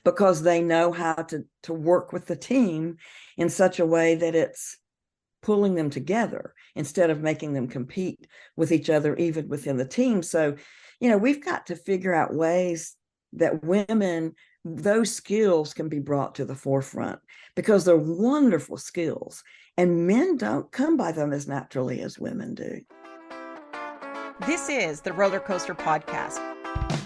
because they know how to work with the team in such a way that it's pulling them together instead of making them compete with each other, even within the team. So, we've got to figure out ways that women, those skills can be brought to the forefront, because they're wonderful skills and men don't come by them as naturally as women do. This is the Roller Coaster Podcast.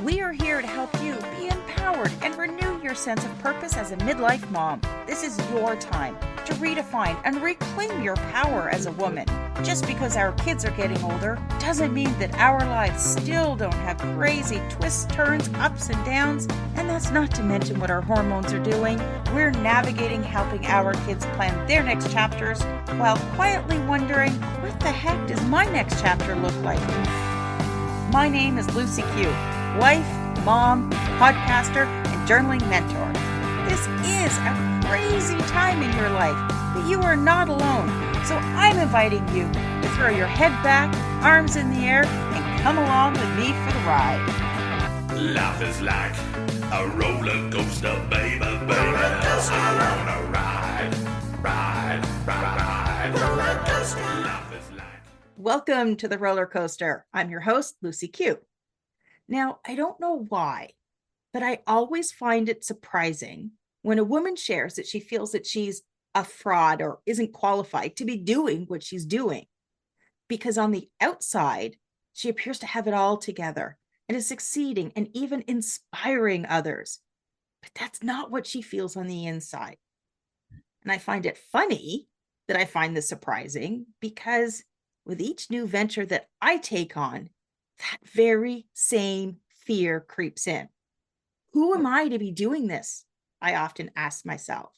We are here to help you be empowered and renew your sense of purpose as a midlife mom. This is your time to redefine and reclaim your power as a woman. Just because our kids are getting older doesn't mean that our lives still don't have crazy twists, turns, ups and downs. And that's not to mention what our hormones are doing. We're navigating helping our kids plan their next chapters while quietly wondering, what the heck does my next chapter look like? My name is Lucy Q, wife, mom, podcaster, and journaling mentor. This is a crazy time in your life, but you are not alone. So I'm inviting you to throw your head back, arms in the air, and come along with me for the ride. Life is like a roller coaster, baby, baby. I wanna ride. Roller coaster. Life is like. Welcome to the Roller Coaster. I'm your host, Lucy Q. Now, I don't know why, but I always find it surprising when a woman shares that she feels that she's a fraud or isn't qualified to be doing what she's doing. Because on the outside, she appears to have it all together and is succeeding and even inspiring others. But that's not what she feels on the inside. And I find it funny that I find this surprising, because with each new venture that I take on, that very same fear creeps in. Who am I to be doing this? I often ask myself.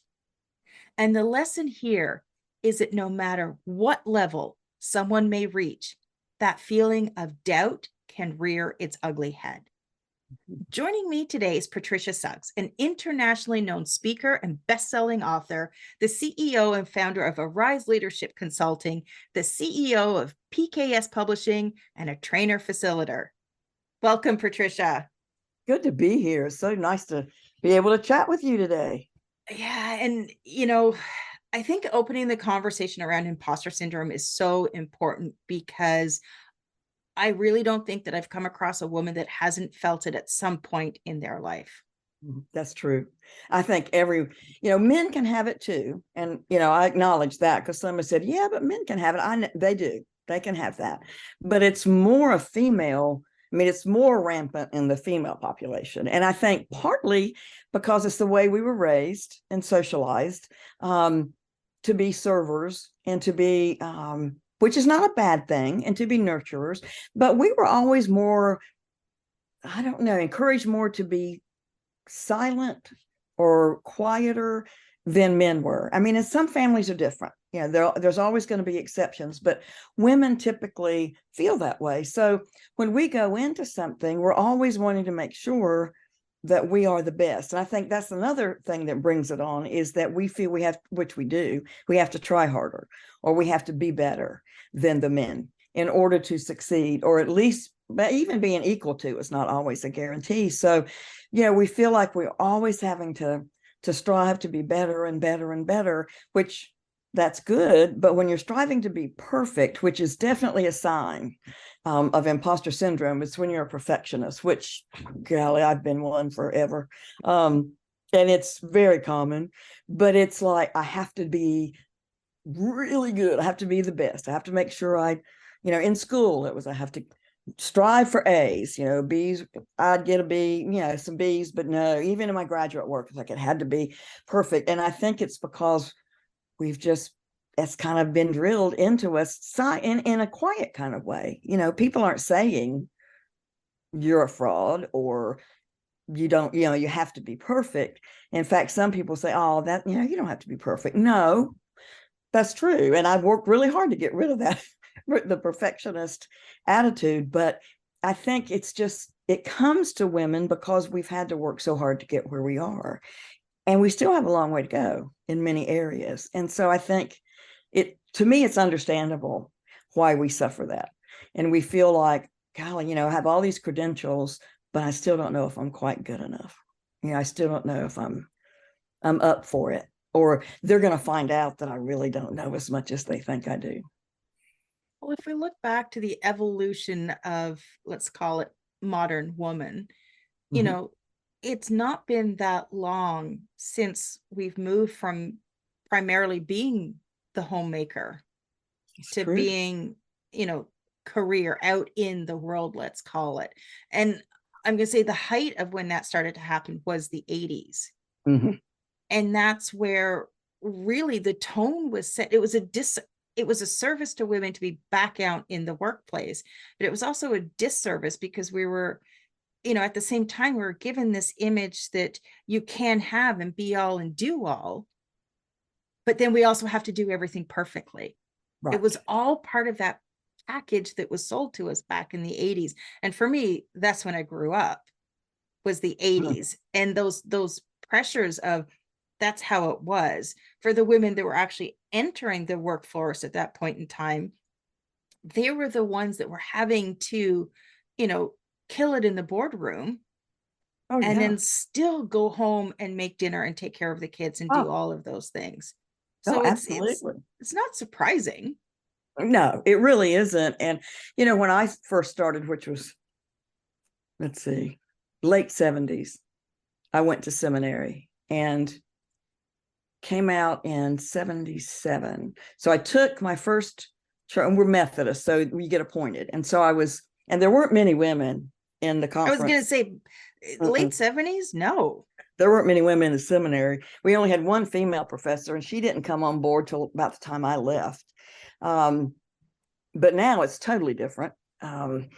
And the lesson here is that no matter what level someone may reach, that feeling of doubt can rear its ugly head. Joining me today is Patricia Suggs, an internationally known speaker and bestselling author, the CEO and founder of Arise Leadership Consulting, the CEO of PKS Publishing, and a trainer facilitator. Welcome, Patricia. Good to be here. It's so nice to be able to chat with you today. Yeah, and I think opening the conversation around imposter syndrome is so important, because I really don't think that I've come across a woman that hasn't felt it at some point in their life. That's true. I think men can have it too. And, I acknowledge that, because someone said, yeah, but men can have it. They do. They can have that. But it's more a female. It's more rampant in the female population. And I think partly because it's the way we were raised and socialized to be servers and to be, which is not a bad thing, and to be nurturers. But we were always more, encouraged more to be silent or quieter than men were. And some families are different. There's always going to be exceptions, but women typically feel that way. So when we go into something, we're always wanting to make sure that we are the best. And I think that's another thing that brings it on, is that we feel we have, which we do, we have to try harder, or we have to be better than the men in order to succeed, or at least, but even being equal to is not always a guarantee. So, we feel like we're always having to strive to be better and better and better, which that's good. But when you're striving to be perfect, which is definitely a sign of imposter syndrome, it's when you're a perfectionist, which, golly, I've been one forever. And it's very common, but it's like, I have to be really good. I have to be the best. I have to make sure in school, it was, I have to strive for A's, B's, I'd get a B, some B's, but no, even in my graduate work, it's like it had to be perfect. And I think it's because it's kind of been drilled into us in a quiet kind of way. People aren't saying you're a fraud or you don't, you have to be perfect. In fact, some people say, oh, that, you don't have to be perfect. No, that's true. And I've worked really hard to get rid of that, the perfectionist attitude. But I think it comes to women because we've had to work so hard to get where we are. And we still have a long way to go in many areas. And so I think to me, it's understandable why we suffer that. And we feel like, golly, I have all these credentials, but I still don't know if I'm quite good enough. I still don't know if I'm up for it, or they're going to find out that I really don't know as much as they think I do. Well, if we look back to the evolution of, let's call it, modern woman, you Mhm. know, it's not been that long since we've moved from primarily being the homemaker It's to true. being, career out in the world, let's call it. And I'm going to say the height of when that started to happen was the 80s. Mhm. And that's where really the tone was set. It was a service to women to be back out in the workplace, but it was also a disservice because we were, at the same time, we were given this image that you can have and be all and do all, but then we also have to do everything perfectly. It Right. was all part of that package that was sold to us back in the 80s. And for me, that's when I grew up, was the 80s. And those pressures of, that's how it was. For the women that were actually entering the workforce at that point in time, they were the ones that were having to, kill it in the boardroom, Oh and yeah. then still go home and make dinner and take care of the kids and do Oh, all of those things. no, So absolutely. it's not surprising. No, it really isn't. And when I first started, which was, let's see, late 70s, I went to seminary and came out in 77. So I took my first church, and we're Methodist, so we get appointed. And so and there weren't many women in the I was going to conference. say late 70s. No. There weren't many women in the seminary. We only had one female professor, and she didn't come on board till about the time I left. But now it's totally different. But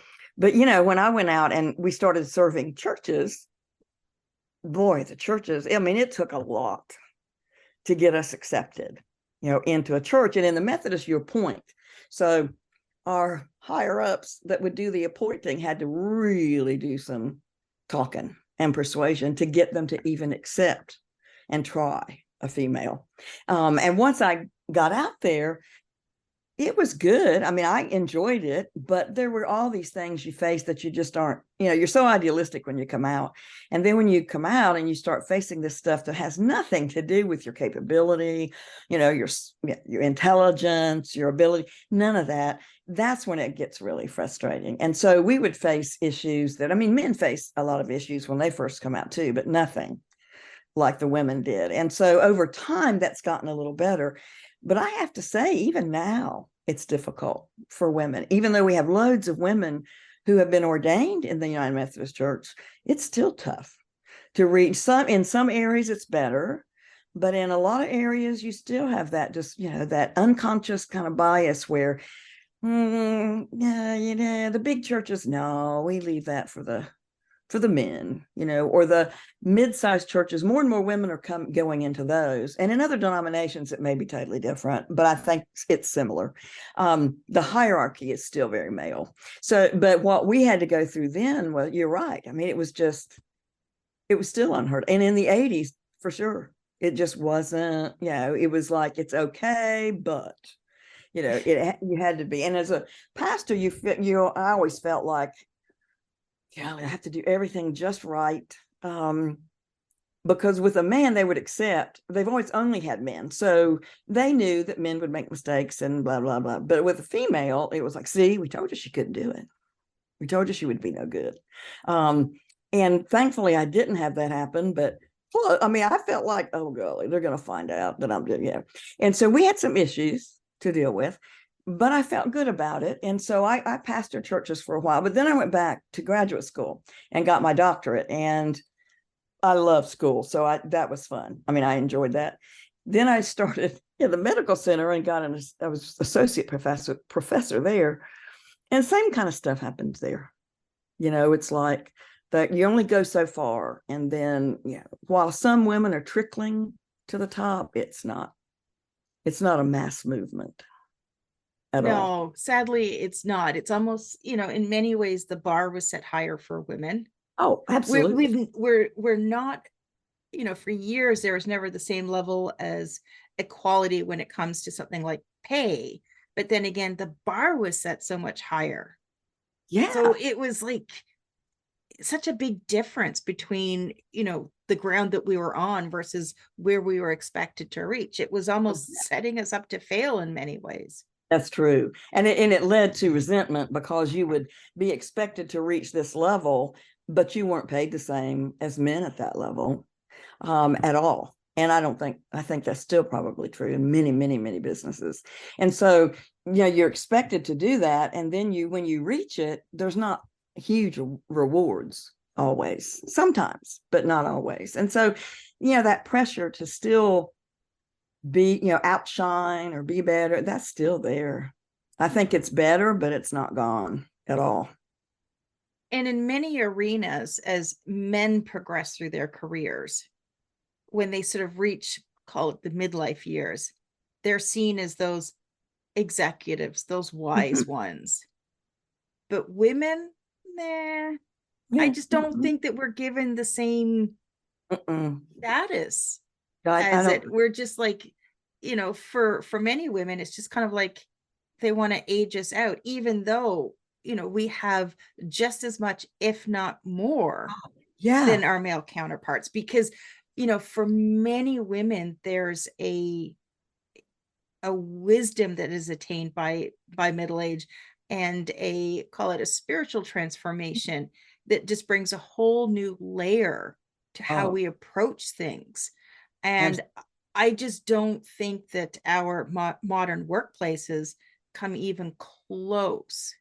when I went out and we started serving churches, boy, the churches, I mean, it took a lot to get us accepted, into a church. And in the Methodist, you appoint. So our higher ups that would do the appointing had to really do some talking and persuasion to get them to even accept and try a female. And once I got out there, it was good. I mean, I enjoyed it, but there were all these things you face that you just aren't, you're so idealistic when you come out. And then when you come out and you start facing this stuff that has nothing to do with your capability, your intelligence, your ability, none of that, that's when it gets really frustrating. And so we would face issues that, I mean, men face a lot of issues when they first come out too, but nothing like the women did. And so over time, that's gotten a little better. But I have to say, even now, it's difficult for women. Even though we have loads of women who have been ordained in the United Methodist Church, it's still tough to reach. In some areas, it's better. But in a lot of areas, you still have that that unconscious kind of bias where, the big churches, no, we leave that for the men, or the mid-sized churches. More and more women are going into those. And in other denominations, it may be totally different, but I think it's similar. The hierarchy is still very male. So, but what we had to go through then, well, you're right. I mean, it was still unheard. And in the 80s, for sure, it just wasn't, it was like, it's okay, but you had to be. And as a pastor, I always felt like, I have to do everything just right. Because with a man, they would accept, they've always only had men. So they knew that men would make mistakes and blah, blah, blah. But with a female, it was like, see, we told you she couldn't do it. We told you she would be no good. And thankfully, I didn't have that happen. But I mean, I felt like, oh, golly, they're going to find out that I'm doing, And so we had some issues to deal with. But I felt good about it. And so I pastored churches for a while, but then I went back to graduate school and got my doctorate, and I love school. So that was fun. I mean, I enjoyed that. Then I started at the medical center and I was associate professor there, and same kind of stuff happens there. It's like that you only go so far. And then, while some women are trickling to the top, it's not a mass movement. No, sadly, it's not. It's almost, in many ways, the bar was set higher for women. Oh, absolutely. We're not, for years, there was never the same level as equality when it comes to something like pay. But then again, the bar was set so much higher. Yeah. So it was like such a big difference between, the ground that we were on versus where we were expected to reach. It was almost setting us up to fail in many ways. That's true. And it led to resentment because you would be expected to reach this level, but you weren't paid the same as men at that level at all. And I think that's still probably true in many, many, many businesses. And so, you're expected to do that. And then when you reach it, there's not huge rewards always, sometimes, but not always. And so, that pressure to still be, outshine or be better, that's still there. I think it's better, but it's not gone at all. And in many arenas, as men progress through their careers, when they sort of reach, call it the midlife years, they're seen as those executives, those wise ones. But women, nah, I just don't think that we're given the same status as it. We're just like, for many women, it's just kind of like they want to age us out, even though, we have just as much, if not more, than our male counterparts. Because, for many women, there's a wisdom that is attained by middle age, and call it a spiritual transformation that just brings a whole new layer to how we approach things. And I just don't think that our modern workplaces come even close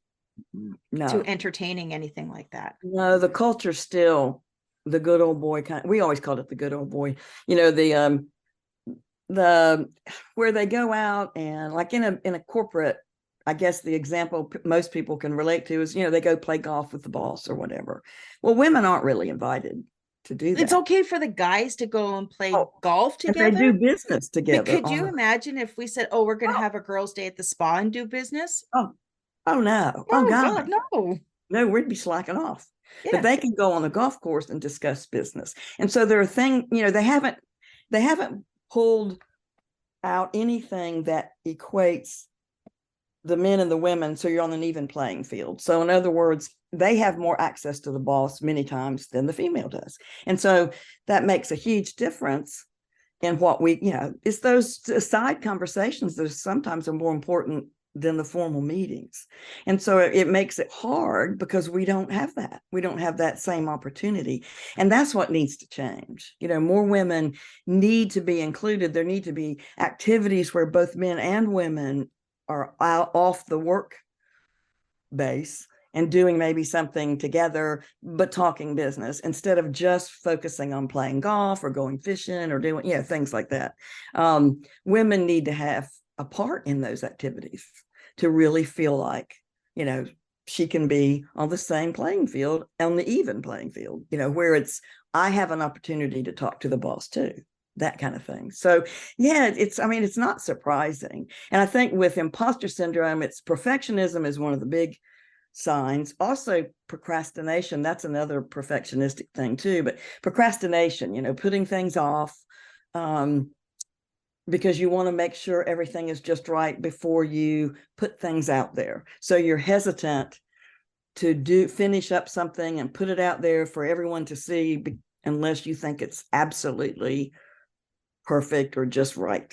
to entertaining anything like that. No, the culture's still the good old boy kind. We always called it the good old boy. The where they go out and like in a corporate, I guess the example most people can relate to is, they go play golf with the boss or whatever. Well, women aren't really invited to do that. It's okay for the guys to go and play golf together. They do business together. But could you imagine if we said, we're going to have a girls' day at the spa and do business? Oh no. Oh God, no. No, we'd be slacking off. Yeah. But they can go on the golf course and discuss business. And so there are things, they haven't pulled out anything that equates the men and the women, so you're on an even playing field. So in other words, they have more access to the boss many times than the female does. And so that makes a huge difference in what it's those side conversations that sometimes are more important than the formal meetings. And so it makes it hard because we don't have that. We don't have that same opportunity. And that's what needs to change. More women need to be included. There need to be activities where both men and women are out off the work base and doing maybe something together, but talking business instead of just focusing on playing golf or going fishing or doing, things like that. Women need to have a part in those activities to really feel like, she can be on the same playing field, on the even playing field, where I have an opportunity to talk to the boss too, that kind of thing. So it's not surprising. And I think with imposter syndrome, it's perfectionism is one of the big signs. Also procrastination, that's another perfectionistic thing too, but procrastination, putting things off, because you want to make sure everything is just right before you put things out there. So you're hesitant to finish up something and put it out there for everyone to see unless you think it's absolutely perfect or just right.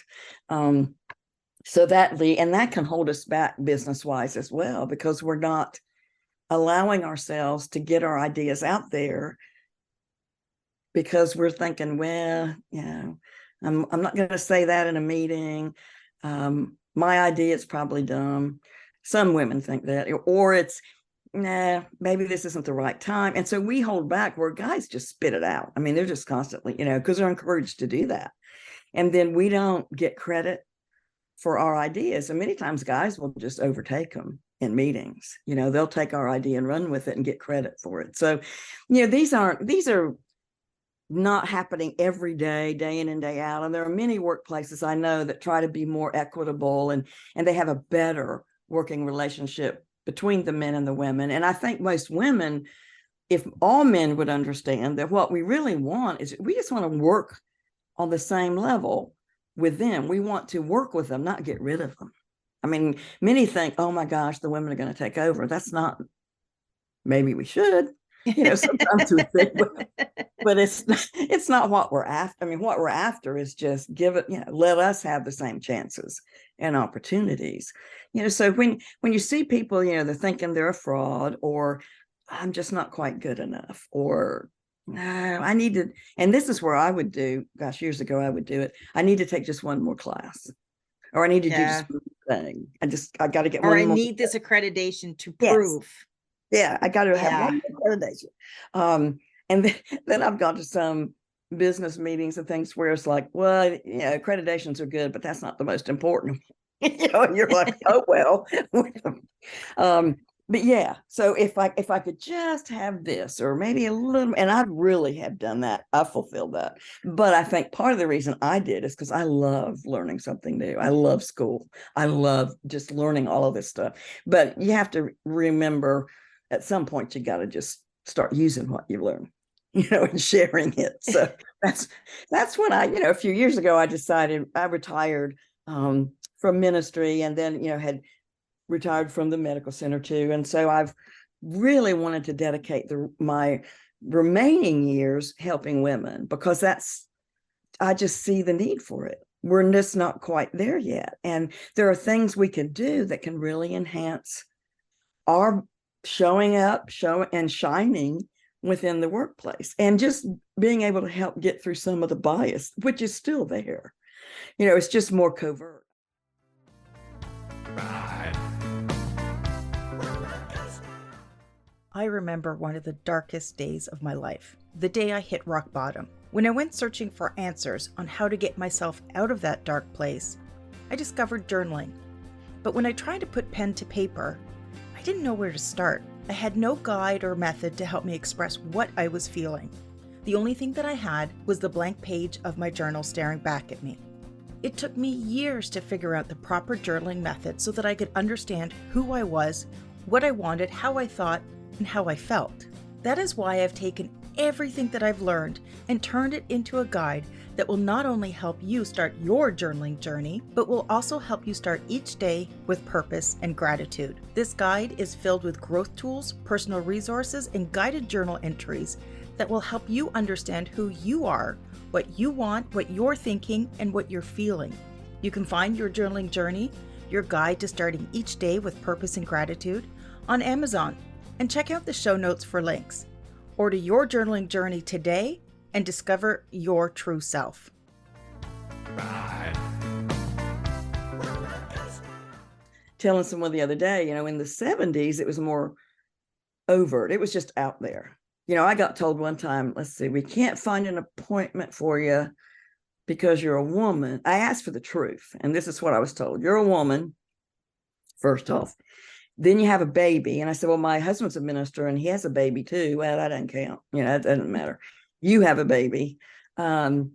So that can hold us back business-wise as well, because we're not allowing ourselves to get our ideas out there because we're thinking, I'm not going to say that in a meeting. My idea is probably dumb. Some women think that, or it's, maybe this isn't the right time. And so we hold back where guys just spit it out. I mean, they're just constantly, because they're encouraged to do that. And then we don't get credit for our ideas. And many times guys will just overtake them in meetings. They'll take our idea and run with it and get credit for it. So, these are not happening every day, day in and day out. And there are many workplaces I know that try to be more equitable and they have a better working relationship between the men and the women. And I think most women, if all men would understand that what we really want is we just want to work on the same level with them. We want to work with them, not get rid of them. I mean, many think, oh my gosh, the women are going to take over. That's not, maybe we should, Sometimes we think, but it's not what we're after. I mean, what we're after is just give it, let us have the same chances and opportunities. So when you see people, they're thinking they're a fraud, or I'm just not quite good enough, or no, I need to, and this is where I would do, gosh, years ago, I would do it. I need to take just one more class, or I need to do just one thing. I got to get or one I more. need this accreditation to Yes. prove. Yeah, I got to have one more accreditation. And then I've gone to some business meetings and things where it's like, well, accreditations are good, but that's not the most important. And you're like, oh well. But yeah, so if I could just have this, or maybe a little, and I really have done that, I fulfilled that. But I think part of the reason I did is because I love learning something new. I love school. I love just learning all of this stuff. But you have to remember, at some point, you got to just start using what you learn, and sharing it. So that's when a few years ago, I decided I retired from ministry, and then, had retired from the medical center too. And so I've really wanted to dedicate my remaining years helping women, because I just see the need for it. We're just not quite there yet. And there are things we can do that can really enhance our showing up, and shining within the workplace, and just being able to help get through some of the bias, which is still there. It's just more covert. I remember one of the darkest days of my life, the day I hit rock bottom. When I went searching for answers on how to get myself out of that dark place, I discovered journaling. But when I tried to put pen to paper, I didn't know where to start. I had no guide or method to help me express what I was feeling. The only thing that I had was the blank page of my journal staring back at me. It took me years to figure out the proper journaling method so that I could understand who I was, what I wanted, how I thought, and how I felt. That is why I've taken everything that I've learned and turned it into a guide that will not only help you start your journaling journey, but will also help you start each day with purpose and gratitude. This guide is filled with growth tools, personal resources, and guided journal entries that will help you understand who you are, what you want, what you're thinking, and what you're feeling. You can find your journaling journey, your guide to starting each day with purpose and gratitude, on Amazon, and check out the show notes for links. Order your journaling journey today and discover your true self. Telling someone the other day, in the 70s, it was more overt. It was just out there. I got told one time, let's see, we can't find an appointment for you because you're a woman. I asked for the truth, and this is what I was told. You're a woman, first off. Then you have a baby. And I said, well, my husband's a minister and he has a baby too. Well, that doesn't count. It doesn't matter. You have a baby and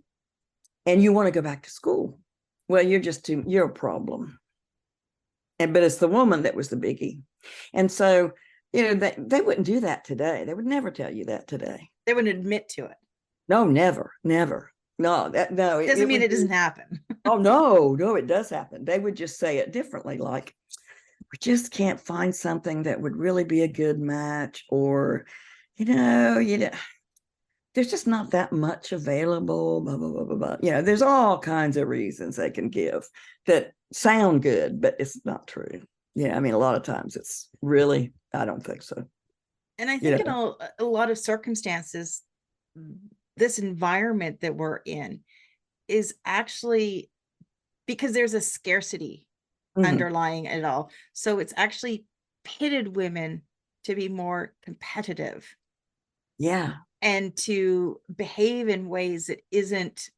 you want to go back to school. Well, you're a problem. But it's the woman that was the biggie. And so, they wouldn't do that today. They would never tell you that today. They wouldn't admit to it. No, never. No, no. It doesn't mean it doesn't happen. Oh, no, it does happen. They would just say it differently, like, we just can't find something that would really be a good match, or, there's just not that much available, blah, blah, blah, blah, blah. There's all kinds of reasons they can give that sound good, but it's not true. A lot of times it's really, I don't think so. And I think in a lot of circumstances, this environment that we're in is actually because there's a scarcity underlying it all. So it's actually pitted women to be more competitive. Yeah. And to behave in ways that isn't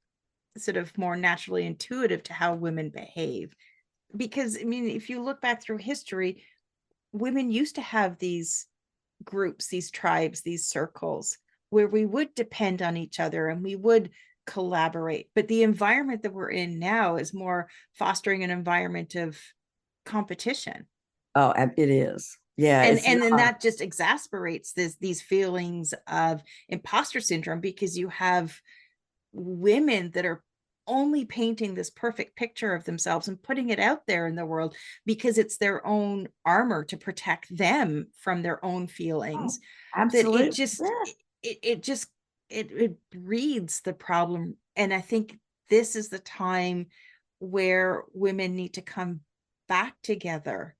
sort of more naturally intuitive to how women behave. Because, if you look back through history, women used to have these groups, these tribes, these circles where we would depend on each other and we would collaborate. But the environment that we're in now is more fostering an environment of competition. Oh, it is. Yeah. And then that just exasperates these feelings of imposter syndrome, because you have women that are only painting this perfect picture of themselves and putting it out there in the world because it's their own armor to protect them from their own feelings. That Absolutely. it just Yeah. it breeds the problem. And I think this is the time where women need to come back together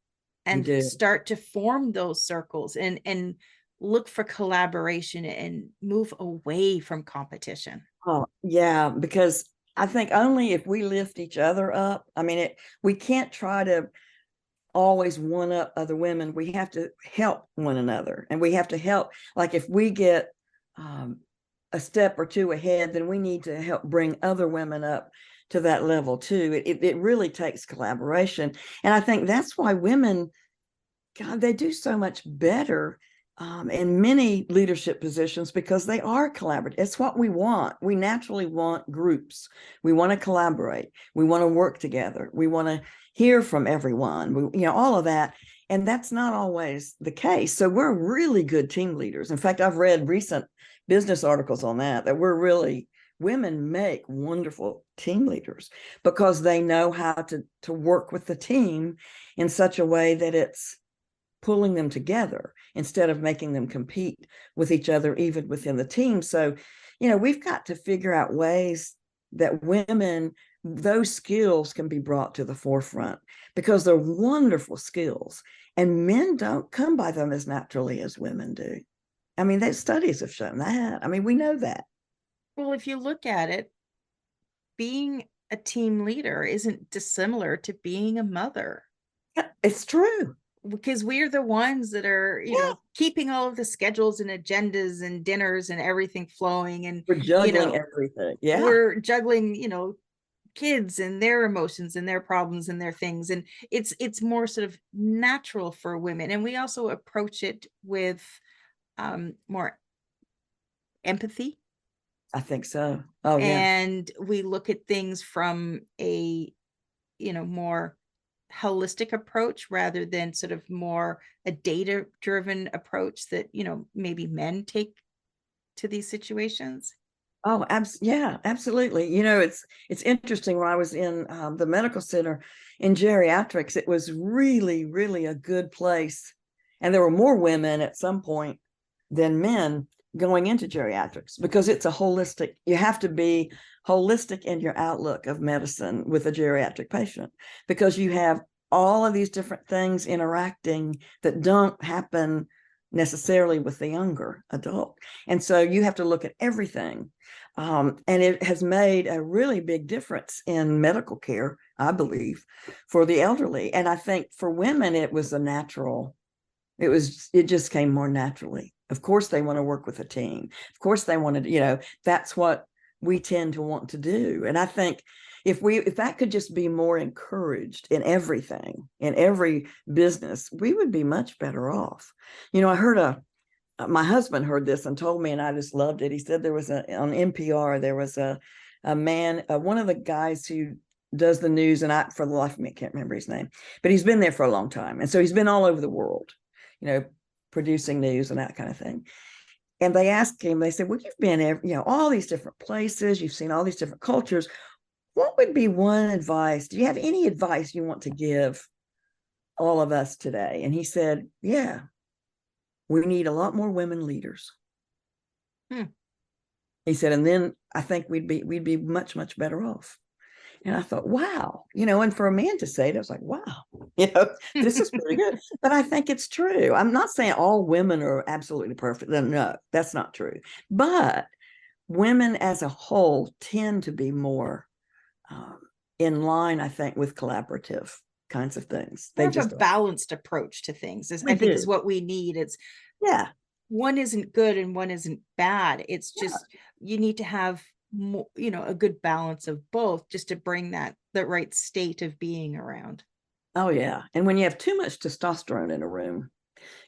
You and do. start to form those circles and look for collaboration and move away from competition. Oh, yeah, because I think only if we lift each other up, I mean, we can't try to always one up other women. We have to help one another, and we have to help. Like if we get a step or two ahead, then we need to help bring other women up to that level too. It really takes collaboration. And I think that's why women, God, they do so much better in many leadership positions because they are collaborative. It's what we want. We naturally want groups. We want to collaborate. We want to work together. We want to hear from everyone. All of that. And that's not always the case. So we're really good team leaders. In fact, I've read recent business articles on that women make wonderful team leaders because they know how to work with the team in such a way that it's pulling them together instead of making them compete with each other, even within the team. So, we've got to figure out ways that women, those skills can be brought to the forefront because they're wonderful skills and men don't come by them as naturally as women do. I mean, those studies have shown that. I mean, we know that. Well, if you look at it, being a team leader isn't dissimilar to being a mother. It's true. Because we're the ones that are, keeping all of the schedules and agendas and dinners and everything flowing. And we're juggling everything. Yeah. We're juggling, kids and their emotions and their problems and their things. And it's more sort of natural for women. And we also approach it with more empathy. I think so. Oh, yeah. And we look at things from a, more holistic approach rather than sort of more a data-driven approach that, maybe men take to these situations. Oh, yeah, absolutely. It's interesting. When I was in the medical center in geriatrics, it was really, really a good place. And there were more women at some point than men going into geriatrics because it's you have to be holistic in your outlook of medicine with a geriatric patient because you have all of these different things interacting that don't happen necessarily with the younger adult. And so you have to look at everything. And it has made a really big difference in medical care, I believe, for the elderly. And I think for women, it just came more naturally. Of course, they want to work with a team. Of course, they wanted, that's what we tend to want to do. And I think if that could just be more encouraged in everything, in every business, we would be much better off. I heard my husband heard this and told me, and I just loved it. He said there was on NPR, there was a man, one of the guys who does the news, and for the life of me, I can't remember his name, but he's been there for a long time. And so he's been all over the world, producing news and that kind of thing. And they asked him, they said, well, you've been, all these different places, you've seen all these different cultures. What would be one advice? Do you have any advice you want to give all of us today? And he said, yeah, we need a lot more women leaders. He said, and then I think we'd be much, much better off. And I thought, wow, and for a man to say it, I was like, wow, this is pretty good. But I think it's true. I'm not saying all women are absolutely perfect. No, that's not true. But women as a whole tend to be more in line, I think, with collaborative kinds of things. They have a balanced approach to things, I think is what we need. It's one isn't good and one isn't bad. It's just you need to have more, a good balance of both just to bring the right state of being around. Oh yeah. And when you have too much testosterone in a room,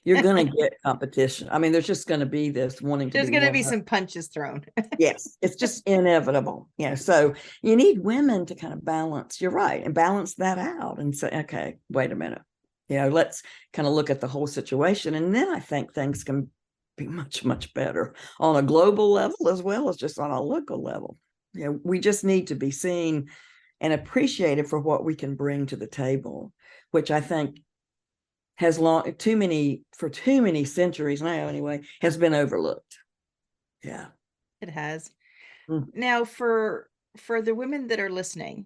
you're going to get competition. I mean, there's just going to be this wanting to there's going to be some punches thrown. Yes, it's just inevitable. So you need women to kind of balance, you're right, and balance that out and say, okay, wait a minute, let's kind of look at the whole situation. And then I think things can be much, much better on a global level as well as just on a local level. You know, we just need to be seen and appreciated for what we can bring to the table, which I think has too many centuries now anyway, has been overlooked. Yeah. It has. Mm. Now, for the women that are listening,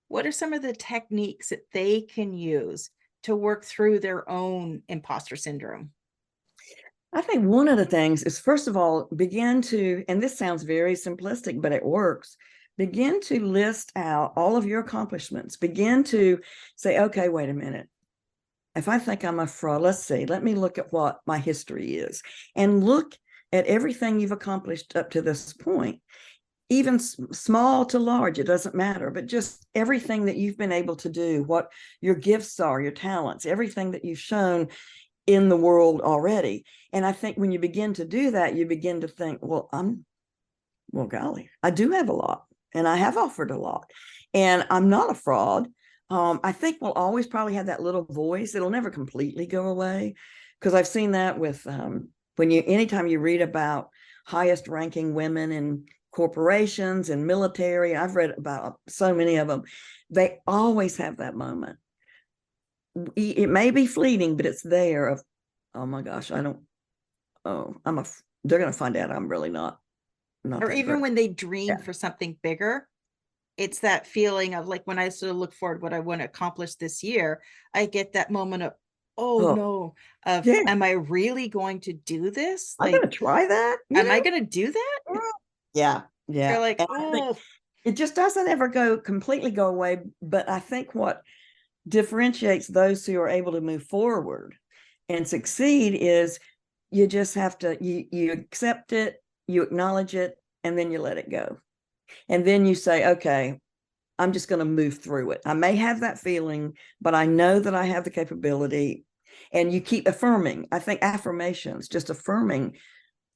what are some of the techniques that they can use to work through their own imposter syndrome? I think one of the things is, first of all, begin to, and this sounds very simplistic, but it works. Begin to list out all of your accomplishments. Begin to say, okay, wait a minute. If I think I'm a fraud, let me look at what my history is and look at everything you've accomplished up to this point, even small to large, it doesn't matter, but just everything that you've been able to do, what your gifts are, your talents, everything that you've shown in the world already. And I think when you begin to do that, you begin to think, well, golly, I do have a lot and I have offered a lot and I'm not a fraud. I think we'll always probably have that little voice. It'll never completely go away, because I've seen that with anytime you read about highest ranking women in corporations and military, I've read about so many of them, they always have that moment. It may be fleeting, but it's there of, oh my gosh, they're going to find out I'm really not Or even when they dream for something bigger, it's that feeling of like when I sort of look forward what I want to accomplish this year, I get that moment of, no, am I really going to do this? I'm going to try that. Am I going to do that? Yeah. You're like, oh, it just doesn't ever completely go away. But I think what differentiates those who are able to move forward and succeed is you just have to, you accept it, you acknowledge it, and then you let it go. And then you say, okay, I'm just going to move through it. I may have that feeling, but I know that I have the capability. And you keep affirming. I think affirmations, just affirming,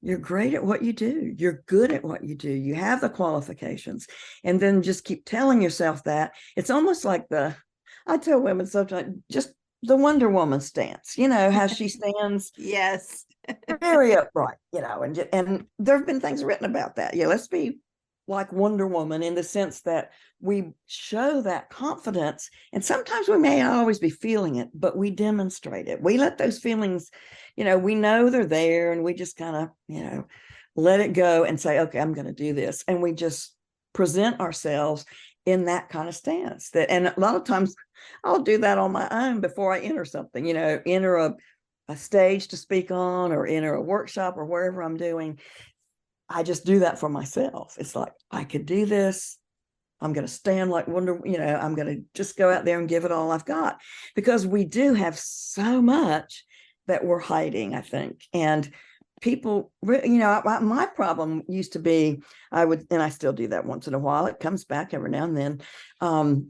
you're great at what you do. You're good at what you do. You have the qualifications. And then just keep telling yourself that. It's almost like I tell women sometimes, just the Wonder Woman stance, how she stands. Yes. Very upright, and there have been things written about that. Yeah, let's be like Wonder Woman in the sense that we show that confidence, and sometimes we may not always be feeling it, but we demonstrate it. We let those feelings, we know they're there, and we just kind of, let it go and say, okay, I'm going to do this. And we just present ourselves in that kind of stance. And a lot of times I'll do that on my own before I enter something, enter a stage to speak on or enter a workshop or wherever I'm doing. I just do that for myself. It's like, I could do this. I'm going to stand like Wonder, I'm going to just go out there and give it all I've got, because we do have so much that we're hiding, I think. And people, my problem used to be, and I still do that once in a while. It comes back every now and then.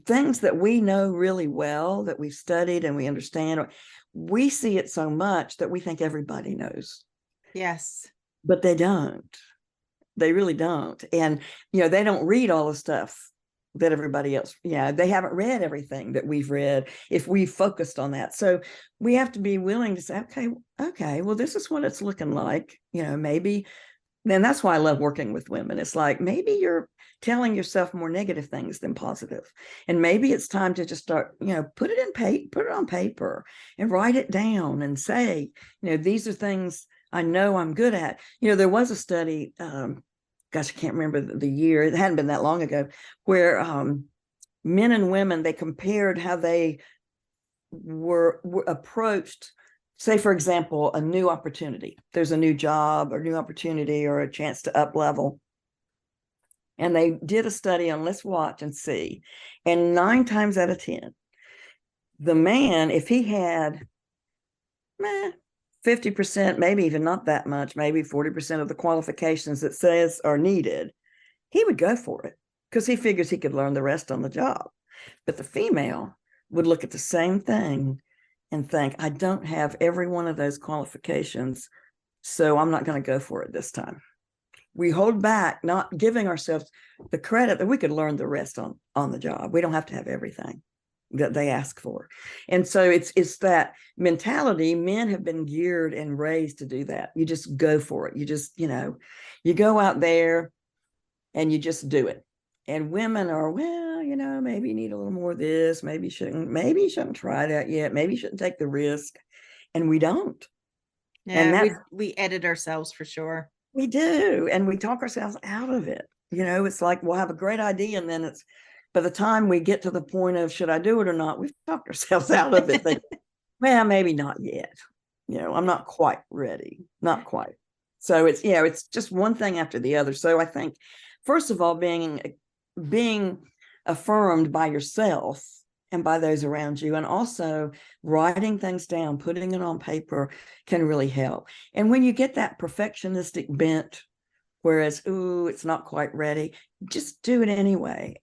Things that we know really well, that we've studied and we understand, we see it so much that we think everybody knows. Yes. But they don't. They really don't. And, they don't read all the stuff that everybody else, they haven't read everything that we've read if we focused on that. So we have to be willing to say, okay, well, this is what it's looking like, maybe. And that's why I love working with women. It's like, maybe you're telling yourself more negative things than positive. And maybe it's time to just start, put it on paper and write it down and say, these are things I know I'm good at. There was a study, gosh, I can't remember the year. It hadn't been that long ago, where men and women, they compared how they were approached. Say, for example, a new opportunity. There's a new job or new opportunity or a chance to up level. And they did a study on, let's watch and see. And 9 times out of 10, the man, if he had 50%, maybe even not that much, maybe 40% of the qualifications that says are needed, he would go for it because he figures he could learn the rest on the job. But the female would look at the same thing and think, I don't have every one of those qualifications, so I'm not going to go for it this time. We hold back, not giving ourselves the credit that we could learn the rest on the job. We don't have to have everything that they ask for. And so it's that mentality. Men have been geared and raised to do that. You just go for it. You just, you go out there and you just do it. And women are, well, maybe you need a little more of this. Maybe you shouldn't try that yet. Maybe you shouldn't take the risk. And we don't. And Yeah, we edit ourselves for sure. we do. And we talk ourselves out of it. It's like we'll have a great idea. And then it's by the time we get to the point of should I do it or not, we've talked ourselves out of it. Well, maybe not yet. I'm not quite ready. Not quite. So it's just one thing after the other. So I think, first of all, being affirmed by yourself and by those around you, and also writing things down, putting it on paper can really help. And when you get that perfectionistic bent, whereas, it's not quite ready, just do it anyway.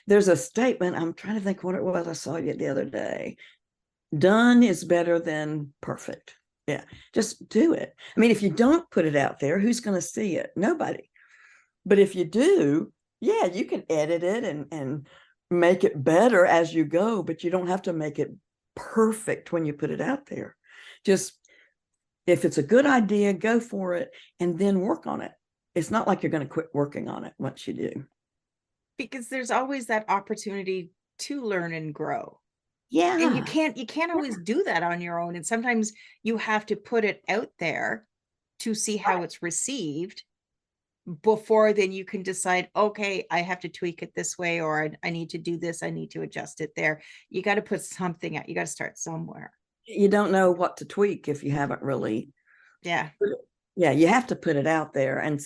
There's a statement, I'm trying to think what it was, I saw it the other day. Done is better than perfect. Yeah, just do it. I mean, if you don't put it out there, who's going to see it? Nobody. But if you do, yeah, you can edit it and make it better as you go, but you don't have to make it perfect when you put it out there. Just, if it's a good idea, go for it and then work on it. It's not like you're going to quit working on it once you do. Because there's always that opportunity to learn and grow. Yeah. And you can't always do that on your own. And sometimes you have to put it out there to see how it's received before then you can decide, okay, I have to tweak it this way, or I need to do this. I need to adjust it there. You got to put something out. You got to start somewhere. You don't know what to tweak if you haven't really. Yeah. Yeah. You have to put it out there. And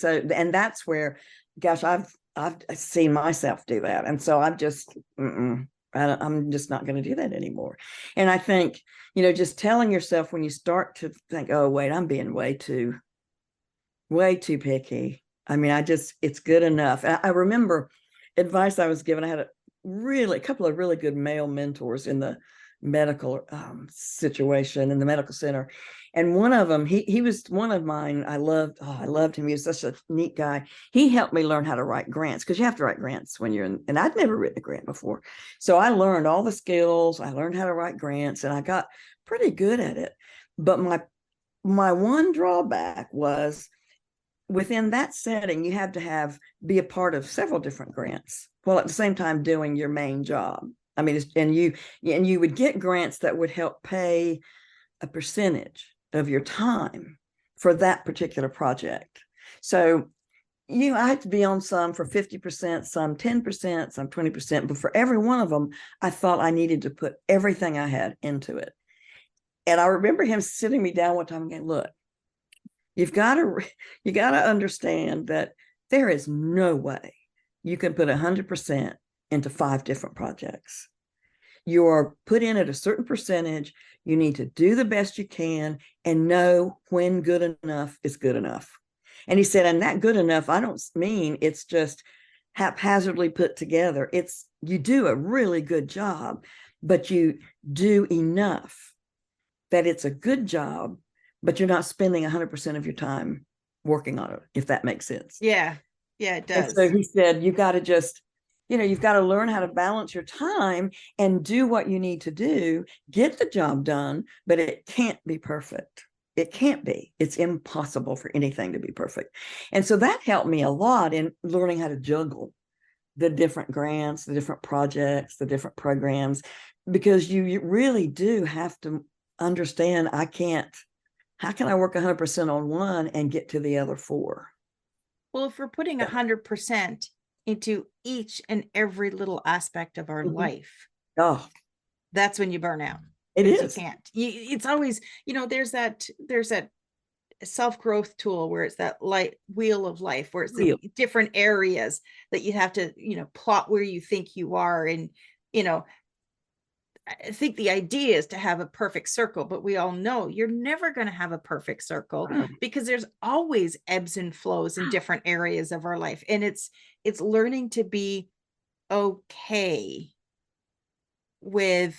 that's where, gosh, I've seen myself do that. And so I'm just, I'm just not going to do that anymore. And I think, just telling yourself when you start to think, oh, wait, I'm being way too picky. I mean, it's good enough. I remember advice I was given. I had a couple of really good male mentors in the medical situation in the medical center. And one of them, he was one of mine. I loved him. He was such a neat guy. He helped me learn how to write grants, because you have to write grants when you're in, and I'd never written a grant before. So I learned all the skills. I learned how to write grants, and I got pretty good at it. But my one drawback was, within that setting, you have to be a part of several different grants while at the same time doing your main job. I mean, and you would get grants that would help pay a percentage of your time for that particular project. So I had to be on some for 50%, some 10%, some 20%, but for every one of them, I thought I needed to put everything I had into it. And I remember him sitting me down one time and going, look, you got to understand that there is no way you can put 100% into 5 different projects. You are put in at a certain percentage. You need to do the best you can and know when good enough is good enough. And he said, and that good enough, I don't mean it's just haphazardly put together. It's, you do a really good job, but you do enough that it's a good job, but you're not spending 100% of your time working on it, if that makes sense. Yeah. Yeah, it does. And so he said, you got to just, you've got to learn how to balance your time and do what you need to do, get the job done, but it can't be perfect. It can't be. It's impossible for anything to be perfect. And so that helped me a lot in learning how to juggle the different grants, the different projects, the different programs, because you really do have to understand, how can I work 100% on one and get to the other 4? Well, if we're putting 100% into each and every little aspect of our life, that's when you burn out. It is. You can't. It's always, there's that self-growth tool where it's that wheel of life, where it's the different areas that you have to, plot where you think you are. And, I think the idea is to have a perfect circle, but we all know you're never going to have a perfect circle, because there's always ebbs and flows in different areas of our life. And it's learning to be okay with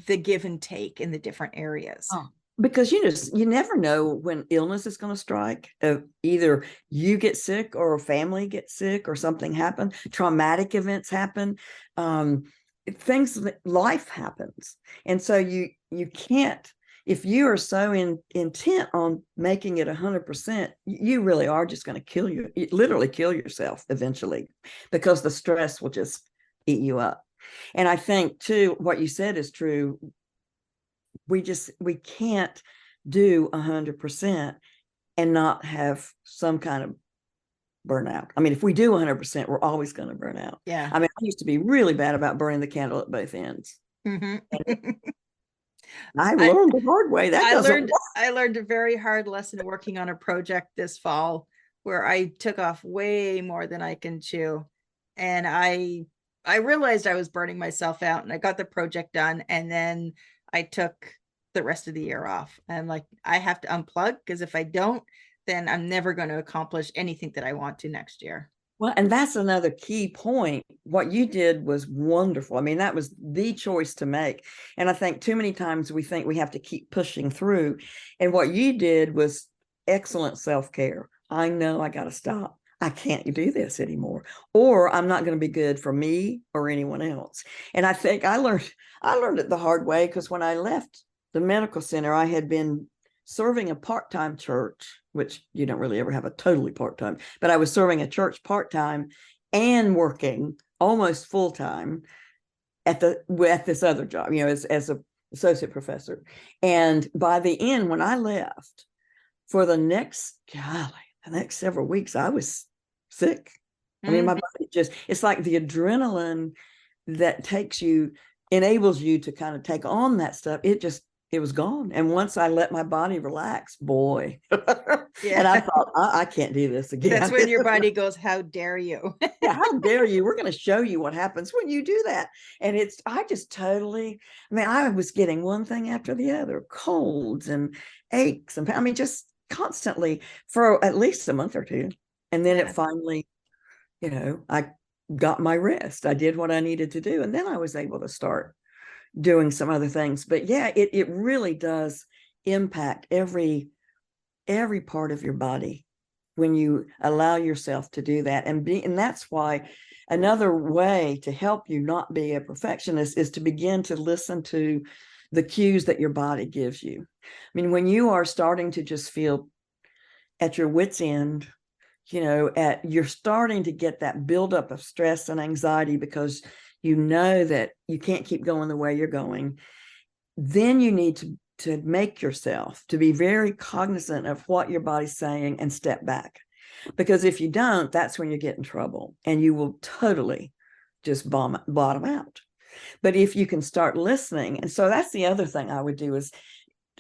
the give and take in the different areas. Because you never know when illness is going to strike. Either you get sick or a family gets sick or something happens. Traumatic events happen. Life happens. And so you can't, if you are so intent on making it 100%, you really are just going to literally kill yourself eventually, because the stress will just eat you up. And I think too, what you said is true. We can't do 100% and not have some kind of burnout. I mean, if we do 100%, we're always going to burn out. Yeah. I mean, I used to be really bad about burning the candle at both ends. Mm-hmm. I learned the hard way. I learned a very hard lesson working on a project this fall where I took off way more than I can chew. And I realized I was burning myself out, and I got the project done. And then I took the rest of the year off. I'm like, I have to unplug, because if I don't, then I'm never going to accomplish anything that I want to next year. Well, and that's another key point. What you did was wonderful. I mean, that was the choice to make. And I think too many times we think we have to keep pushing through. And what you did was excellent self-care. I know I got to stop. I can't do this anymore, or I'm not going to be good for me or anyone else. And I think I learned it the hard way, because when I left the medical center, I had been serving a part-time church, which you don't really ever have a totally part-time, but I was serving a church part-time and working almost full-time at this other job, as a associate professor. And by the end, when I left, for the next several weeks, I was sick. I mean, my body it's like the adrenaline that enables you to kind of take on that stuff. It was gone. And once I let my body relax, boy, and I thought, I can't do this again. That's when your body goes, how dare you? Yeah, how dare you? We're going to show you what happens when you do that. And I was getting one thing after the other, colds and aches. And just constantly for at least a month or two. And then it finally, I got my rest. I did what I needed to do. And then I was able to start doing some other things. But yeah, it really does impact every part of your body when you allow yourself to do that. And that's why another way to help you not be a perfectionist is to begin to listen to the cues that your body gives you. I mean, when you are starting to just feel at your wit's end, you're starting to get that buildup of stress and anxiety because you know that you can't keep going the way you're going, then you need to make yourself to be very cognizant of what your body's saying and step back. Because if you don't, that's when you get in trouble and you will totally just bottom out. But if you can start listening, and so that's the other thing I would do is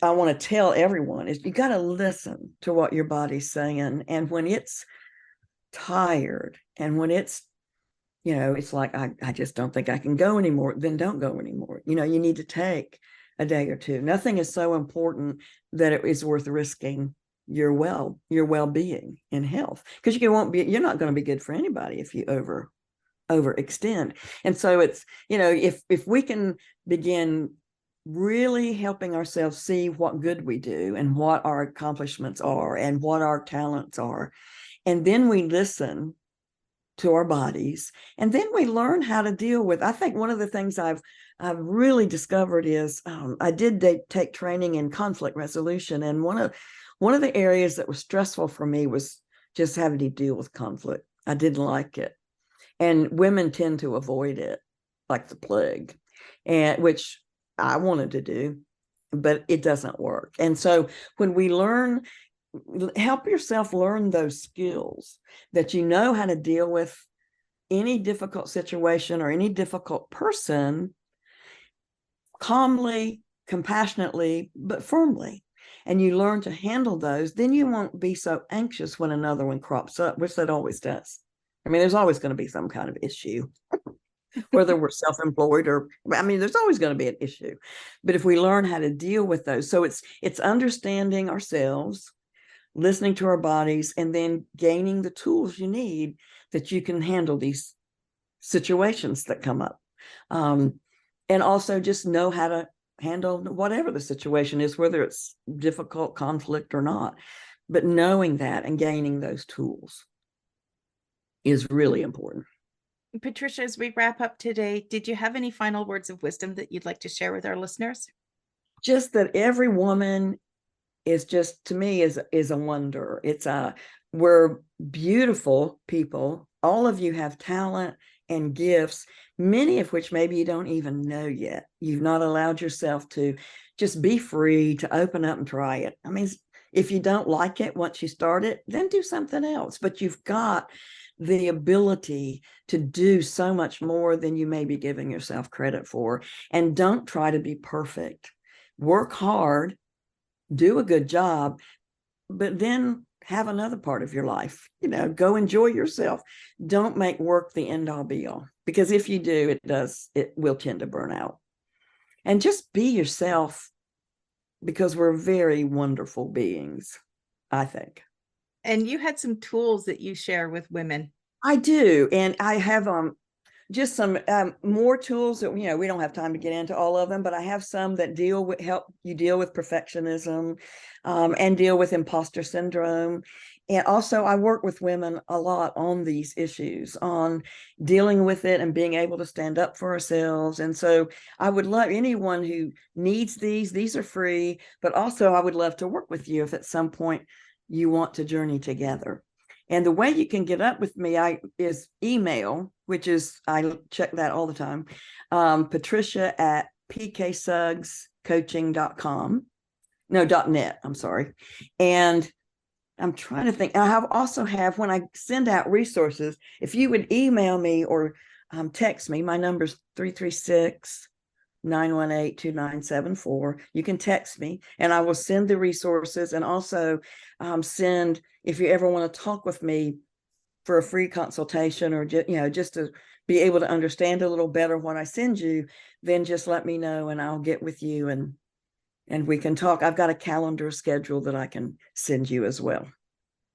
I want to tell everyone is you got to listen to what your body's saying. And when it's tired and when it's it's like, I just don't think I can go anymore, then don't go anymore. You need to take a day or two. Nothing is so important that it is worth risking your well-being and health, because you're not going to be good for anybody if you overextend. And so it's, if we can begin really helping ourselves see what good we do and what our accomplishments are and what our talents are, and then we listen to our bodies, and then we learn how to deal with. I think one of the things I've really discovered is I did take training in conflict resolution, and one of the areas that was stressful for me was just having to deal with conflict. I didn't like it, and women tend to avoid it like the plague, and which I wanted to do, but it doesn't work. And so when we help yourself learn those skills that how to deal with any difficult situation or any difficult person calmly, compassionately, but firmly, and you learn to handle those, then you won't be so anxious when another one crops up, which that always does. I mean, there's always going to be some kind of issue, whether we're self-employed there's always going to be an issue. But if we learn how to deal with those, so it's understanding ourselves, listening to our bodies, and then gaining the tools you need that you can handle these situations that come up. And also just know how to handle whatever the situation is, whether it's difficult conflict or not. But knowing that and gaining those tools is really important. Patricia, as we wrap up today, did you have any final words of wisdom that you'd like to share with our listeners? Just that every woman is just, to me, is a wonder. We're beautiful people. All of you have talent and gifts, many of which maybe you don't even know yet. You've not allowed yourself to just be free to open up and try it. I mean, if you don't like it once you start it, then do something else. But you've got the ability to do so much more than you may be giving yourself credit for. And don't try to be perfect. Work hard, do a good job, but then have another part of your life. Go enjoy yourself. Don't make work the end all be all, because if you do, it will tend to burn out. And just be yourself, because we're very wonderful beings, I think. And you had some tools that you share with women. I do. And I have just some more tools that, we don't have time to get into all of them, but I have some that help you deal with perfectionism and deal with imposter syndrome. And also I work with women a lot on these issues, on dealing with it and being able to stand up for ourselves. And so I would love anyone who needs these are free, but also I would love to work with you if at some point you want to journey together. And the way you can get up with me is email, which is, I check that all the time, Patricia at pksuggscoaching.com. No, .net, I'm sorry. And I'm trying to think. I also have, when I send out resources, if you would email me or text me, my number's 336-918-2974. You can text me and I will send the resources, and also send, if you ever want to talk with me for a free consultation, or just to be able to understand a little better what I send you, then just let me know and I'll get with you and we can talk. I've got a calendar schedule that I can send you as well.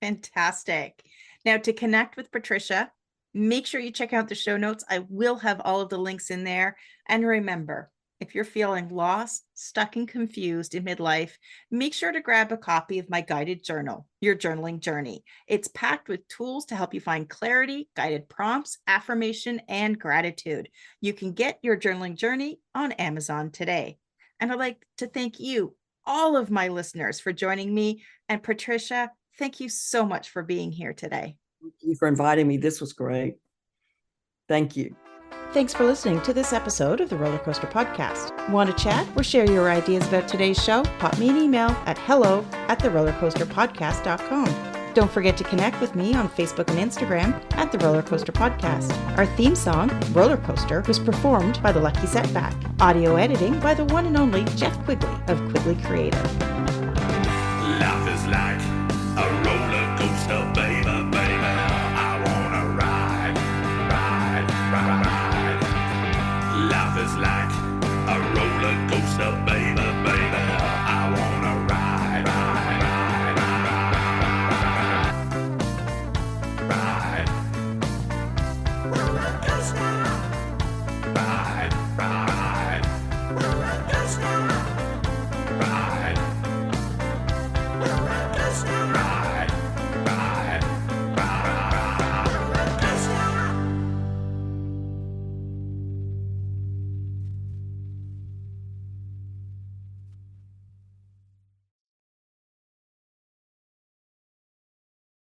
Fantastic. Now, to connect with Patricia, make sure you check out the show notes. I will have all of the links in there. And remember, if you're feeling lost, stuck, and confused in midlife, make sure to grab a copy of my guided journal, Your Journaling Journey. It's packed with tools to help you find clarity, guided prompts, affirmation, and gratitude. You can get Your Journaling Journey on Amazon today. And I'd like to thank you, all of my listeners, for joining me. And Patricia, thank you so much for being here today. Thank you for inviting me. This was great. Thank you. Thanks for listening to this episode of the Roller Coaster Podcast. Want to chat or share your ideas about today's show? Pop me an email at hello@therollercoasterpodcast.com. Don't forget to connect with me on Facebook and Instagram at The Roller Coaster Podcast. Our theme song, Roller Coaster, was performed by The Lucky Setback. Audio editing by the one and only Jeff Quigley of Quigley Creative.